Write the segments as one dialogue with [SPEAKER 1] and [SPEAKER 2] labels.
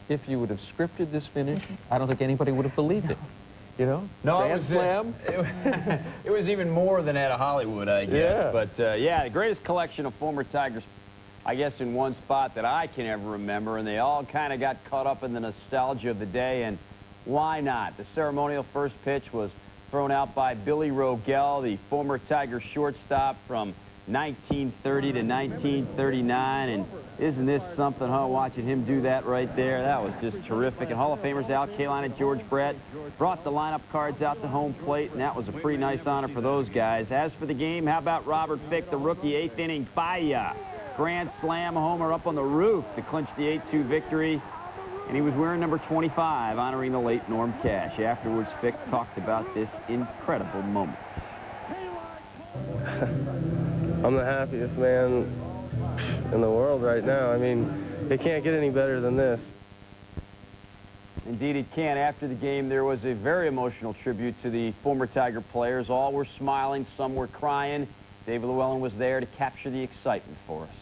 [SPEAKER 1] if you would have scripted this finish, I don't think anybody would have believed it. You know?
[SPEAKER 2] No, it was even more than out of Hollywood, I guess.
[SPEAKER 1] Yeah.
[SPEAKER 2] But, yeah, the greatest collection of former Tigers, I guess, in one spot that I can ever remember, and they all kind of got caught up in the nostalgia of the day, and why not? The ceremonial first pitch was thrown out by Billy Rogel, the former Tiger shortstop from 1930 to 1939, and isn't this something, huh, watching him do that right there? That was just terrific. And Hall of Famers Al Kaline and George Brett brought the lineup cards out to home plate, and that was a pretty nice honor for those guys. As for the game, how about Robert Fick, the rookie, 8th inning fire? Grand slam homer up on the roof to clinch the 8-2 victory. And he was wearing number 25, honoring the late Norm Cash. Afterwards, Fick talked about this incredible moment.
[SPEAKER 3] I'm the happiest man in the world right now. I mean, it can't get any better than this.
[SPEAKER 2] Indeed, it can. After the game, there was a very emotional tribute to the former Tiger players. All were smiling, some were crying. David Llewellyn was there to capture the excitement for us.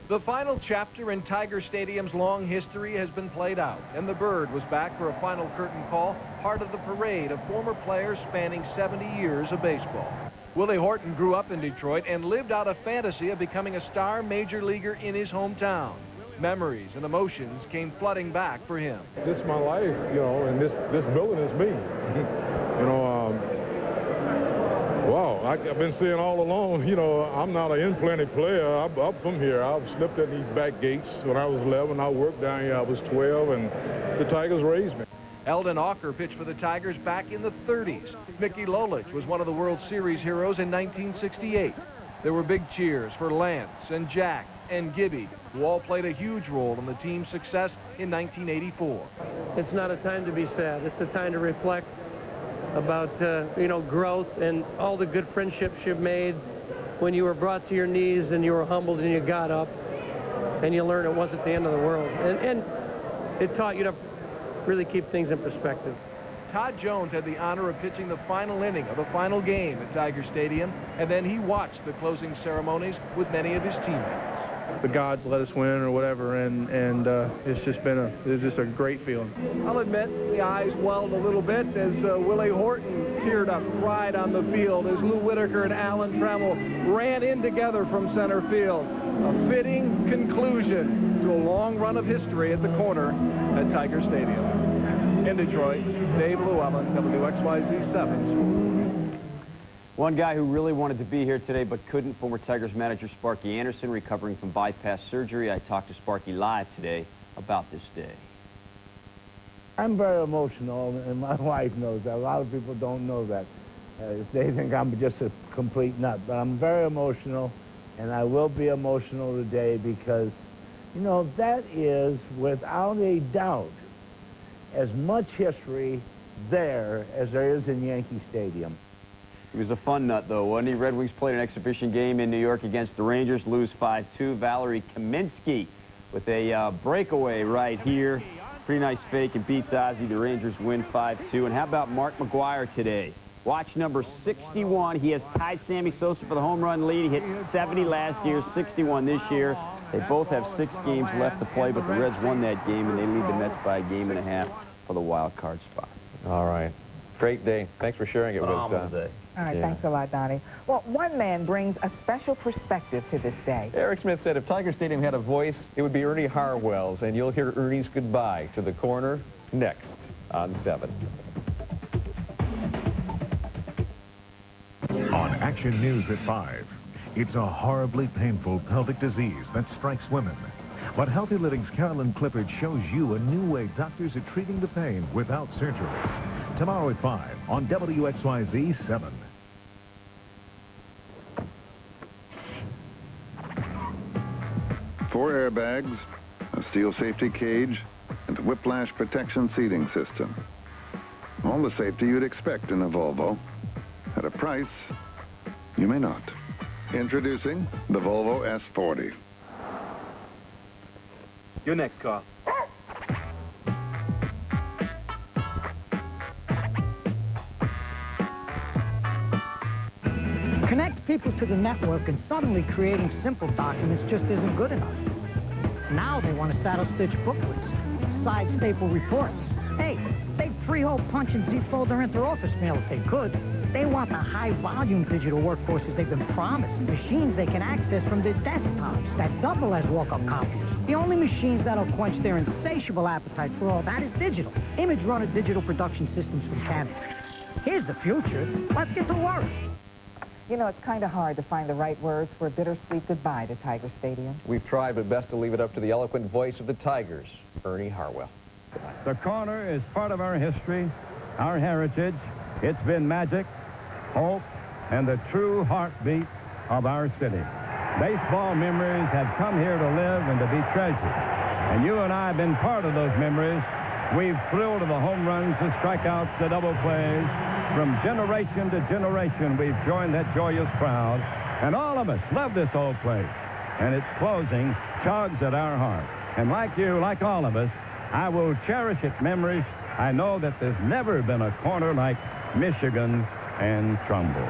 [SPEAKER 4] The final chapter in Tiger Stadium's long history has been played out, and the Bird was back for a final curtain call, part of the parade of former players spanning 70 years of baseball. Willie Horton grew up in Detroit and lived out a fantasy of becoming a star major leaguer in his hometown. Memories and emotions came flooding back for him.
[SPEAKER 5] This is my life, you know, and this building is me. You know, wow, I've been saying all along, you know, I'm not an in-plenty player. I'm from here. I slipped in these back gates when I was 11. I worked down here. I was 12, and the Tigers raised me.
[SPEAKER 4] Eldon Auker pitched for the Tigers back in the 30s. Mickey Lolich was one of the World Series heroes in 1968. There were big cheers for Lance and Jack and Gibby, who all played a huge role in the team's success in 1984.
[SPEAKER 3] It's not a time to be sad. It's a time to reflect about, you know, growth and all the good friendships you've made when you were brought to your knees and you were humbled and you got up and you learned it wasn't the end of the world. And it taught you to really keep things in perspective.
[SPEAKER 4] Todd Jones had the honor of pitching the final inning of the final game at Tiger Stadium, and then he watched the closing ceremonies with many of his teammates.
[SPEAKER 6] The gods let us win or whatever, and it's just a great feeling.
[SPEAKER 4] I'll admit the eyes welled a little bit as Willie Horton teared up, cried on the field as Lou Whitaker and Alan Trammell ran in together from center field. A fitting conclusion to a long run of history at the corner at Tiger Stadium. In Detroit, Dave Llewellyn, WXYZ 7 Sports.
[SPEAKER 2] One guy who really wanted to be here today but couldn't, former Tigers manager Sparky Anderson, recovering from bypass surgery. I talked to Sparky live today about this day.
[SPEAKER 7] I'm very emotional, and my wife knows that. A lot of people don't know that. They think I'm just a complete nut, but I'm very emotional, and I will be emotional today because, you know, that is, without a doubt, as much history there as there is in Yankee Stadium.
[SPEAKER 2] He was a fun nut, though, wasn't he? Red Wings played an exhibition game in New York against the Rangers, lose 5-2. Valerie Kaminsky with a breakaway right here. Pretty nice fake and beats Ozzie. The Rangers win 5-2. And how about Mark McGwire today? Watch number 61. He has tied Sammy Sosa for the home run lead. He hit 70 last year, 61 this year. They both have 6 games left to play, but the Reds won that game, and they lead the Mets by a game and a half for the wild card spot.
[SPEAKER 1] All right. Great day. Thanks for sharing it with us.
[SPEAKER 8] All right, thanks a lot, Donnie. Well, one man brings a special perspective to this day.
[SPEAKER 1] Eric Smith said if Tiger Stadium had a voice, it would be Ernie Harwell's, and you'll hear Ernie's goodbye to the corner next on 7.
[SPEAKER 9] On Action News at 5, it's a horribly painful pelvic disease that strikes women. But Healthy Living's Carolyn Clifford shows you a new way doctors are treating the pain without surgery. Tomorrow at 5 on WXYZ 7.
[SPEAKER 10] Four airbags, a steel safety cage, and a whiplash protection seating system. All the safety you'd expect in a Volvo. At a price you may not. Introducing the Volvo S40.
[SPEAKER 4] Your next call.
[SPEAKER 11] Connect people to the network, and suddenly creating simple documents just isn't good enough. Now they want to saddle-stitch booklets, side staple reports. Hey, they'd 3-hole punch and Z-fold their inter-office mail if they could. They want the high-volume digital workforces they've been promised, machines they can access from their desktops that double as walk-up copiers. The only machines that'll quench their insatiable appetite for all that is digital. Image-runner digital production systems from Canada. Here's the future. Let's get to work.
[SPEAKER 8] You know, it's kind of hard to find the right words for a bittersweet goodbye to Tiger Stadium.
[SPEAKER 1] We've tried, but best to leave it up to the eloquent voice of the Tigers, Ernie Harwell.
[SPEAKER 12] The corner is part of our history, our heritage. It's been magic, hope, and the true heartbeat of our city. Baseball memories have come here to live and to be treasured. And you and I have been part of those memories. We've thrilled to the home runs, the strikeouts, the double plays. From generation to generation, we've joined that joyous crowd. And all of us love this old place. And its closing tugs at our heart. And like you, like all of us, I will cherish its memories. I know that there's never been a corner like Michigan's and Trumbull.